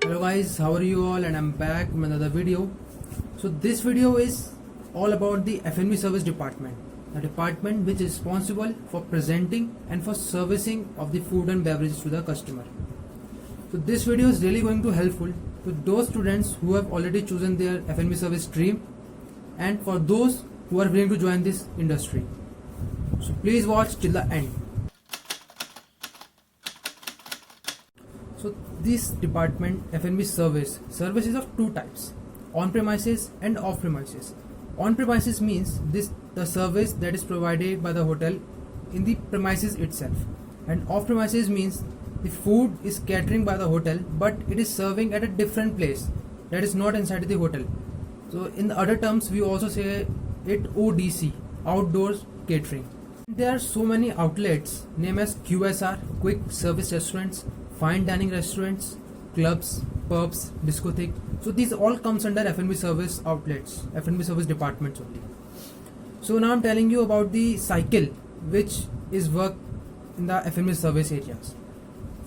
Hello guys, how are you all? And I'm back with another video. So this video is all about the F&B service department, the department which is responsible for presenting and for servicing of the food and beverages to the customer. So this video is really going to helpful to those students who have already chosen their F&B service stream and for those who are willing to join this industry. So please watch till the end. So this department F&B service is of two types, on premises and off premises. On premises means the service that is provided by the hotel in the premises itself, and off premises means the food is catering by the hotel but it is serving at a different place that is not inside the hotel. So in the other terms we also say it ODC, outdoors catering. There are so many outlets named as QSR, quick service restaurants, fine dining restaurants, clubs, pubs, discotheque. So these all comes under F&B service outlets, F&B service departments only. So now I'm telling you about the cycle which is work in the F&B service areas.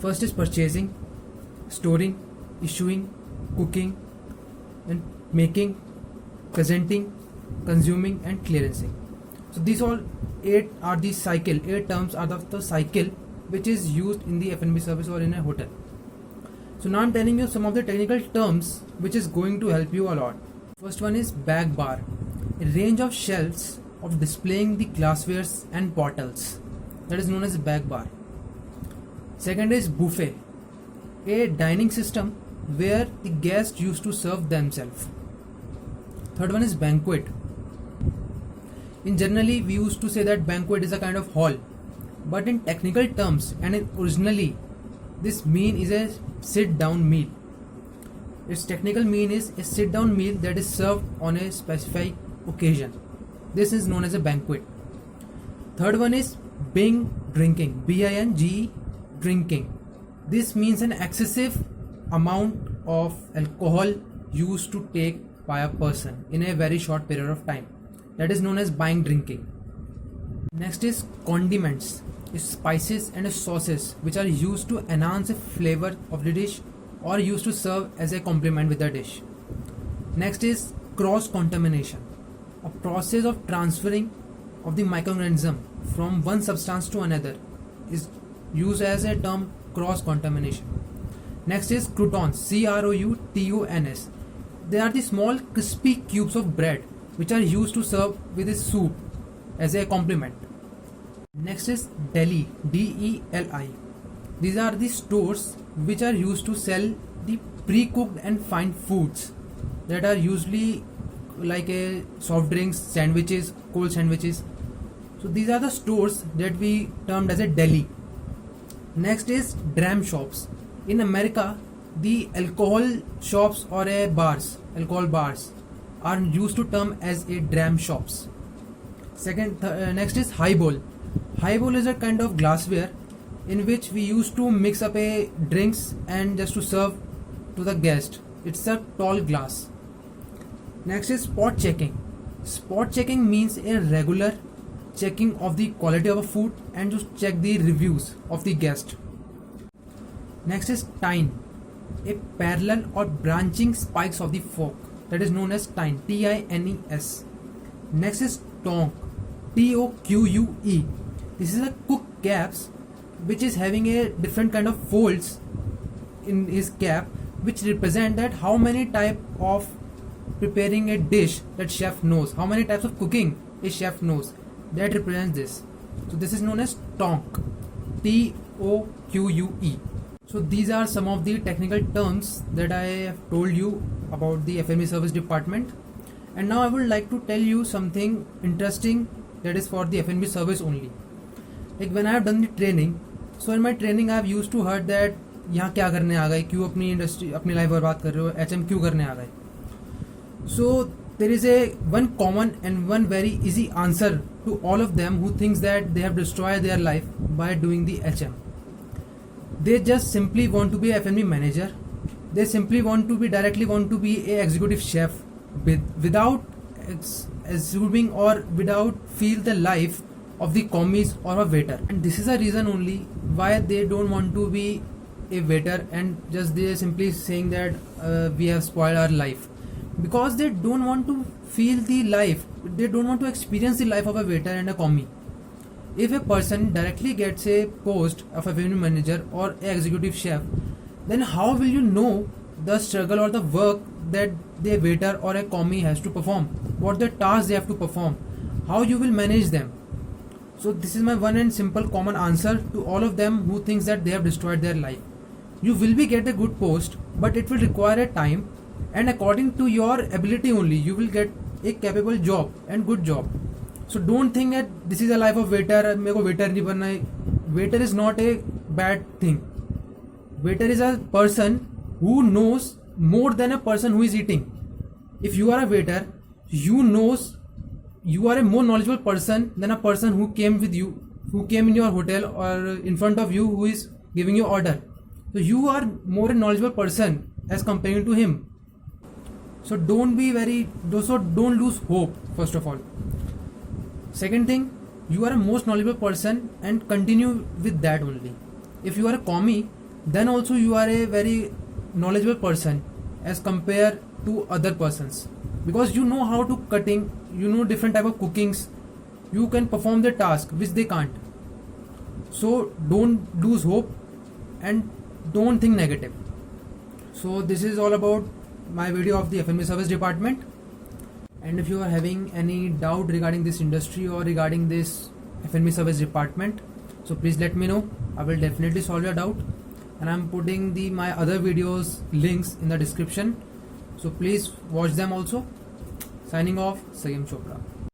First is purchasing, storing, issuing, cooking, and making, presenting, consuming, and clearancing. So these all eight terms are the cycle which is used in the F&B service or in a hotel. So now I'm telling you some of the technical terms which is going to help you a lot. First one is bag bar, a range of shelves of displaying the glasswares and bottles, that is known as bag bar. Second is buffet, a dining system where the guests used to serve themselves. Third one is banquet. Generally we used to say that banquet is a kind of hall, but in technical terms and originally this mean is a sit down meal. Its technical mean is a sit down meal that is served on a specific occasion. This is known as a banquet. Third one is drinking, B-I-N-G, drinking. This means an excessive amount of alcohol used to take by a person in a very short period of time. That is known as drinking. Next is condiments, spices and sauces which are used to enhance the flavor of the dish or used to serve as a complement with the dish. Next is cross contamination, a process of transferring of the microorganism from one substance to another is used as a term cross contamination. Next is croutons, C-R-O-U-T-O-N-S. They are the small crispy cubes of bread which are used to serve with a soup as a complement. Next is deli, D-E-L-I. These are the stores which are used to sell the pre-cooked and fine foods that are usually like a soft drinks, sandwiches, cold sandwiches. So these are the stores that we termed as a deli. Next is dram shops. In America, the alcohol shops or alcohol bars are used to term as a dram shops. Next is highball. Highball is a kind of glassware in which we used to mix up a drinks and just to serve to the guest. It's a tall glass. Next is spot checking. Spot checking means a regular checking of the quality of a food and to check the reviews of the guest. Next is tine, a parallel or branching spikes of the fork, that is known as tine, T-I-N-E-S. Next is tongue, T-O-Q-U-E. This is a cook caps which is having a different kind of folds in his cap which represent that how many type of preparing a dish that chef knows, how many types of cooking a chef knows, that represents this. So this is known as tongue, T-O-Q-U-E. So these are some of the technical terms that I have told you about the F&B service department, and now I would like to tell you something interesting that is for the F&B service only. Like when I have done the training, so in my training I have used to heard that यहाँ क्या करने आ गए, क्यों अपनी industry अपनी life बर्बाद कर रहे हो, HM क्यों करने आ गए. So there is one common and one very easy answer to all of them who thinks that they have destroyed their life by doing the HM. They just simply want to be a F&B manager. They simply directly want to be a executive chef without assuming or without feel the life of the commis or a waiter. And this is a reason only why they don't want to be a waiter and just they are simply saying that we have spoiled our life, because they don't want to feel the life, they don't want to experience the life of a waiter and a commie. If a person directly gets a post of a revenue manager or a executive chef, then how will you know the struggle or the work that the waiter or a commie has to perform, what the tasks they have to perform, how you will manage them? So this is my one and simple common answer to all of them who thinks that they have destroyed their life. You will be get a good post, but it will require a time, and according to your ability only you will get a capable job and good job. So don't think that this is a life of waiter, मेरे को waiter नहीं बनना है. Waiter is not a bad thing. Waiter is a person who knows more than a person who is eating. If you are a waiter, you are a more knowledgeable person than a person who came with you, who came in your hotel or in front of you, who is giving you order. So you are more a knowledgeable person as comparing to him. So don't lose hope, first of all. Second thing, you are a most knowledgeable person and continue with that only. If you are a commie, then also you are a very knowledgeable person as compared to other persons, because you know how to cutting, you know different type of cookings, you can perform the task which they can't. So don't lose hope and don't think negative. So this is all about my video of the F&B service department, and if you are having any doubt regarding this industry or regarding this F&B service department, so please let me know. I will definitely solve your doubt, and I'm putting my other videos links in the description, so please watch them also. Signing off, Sayam Chopra.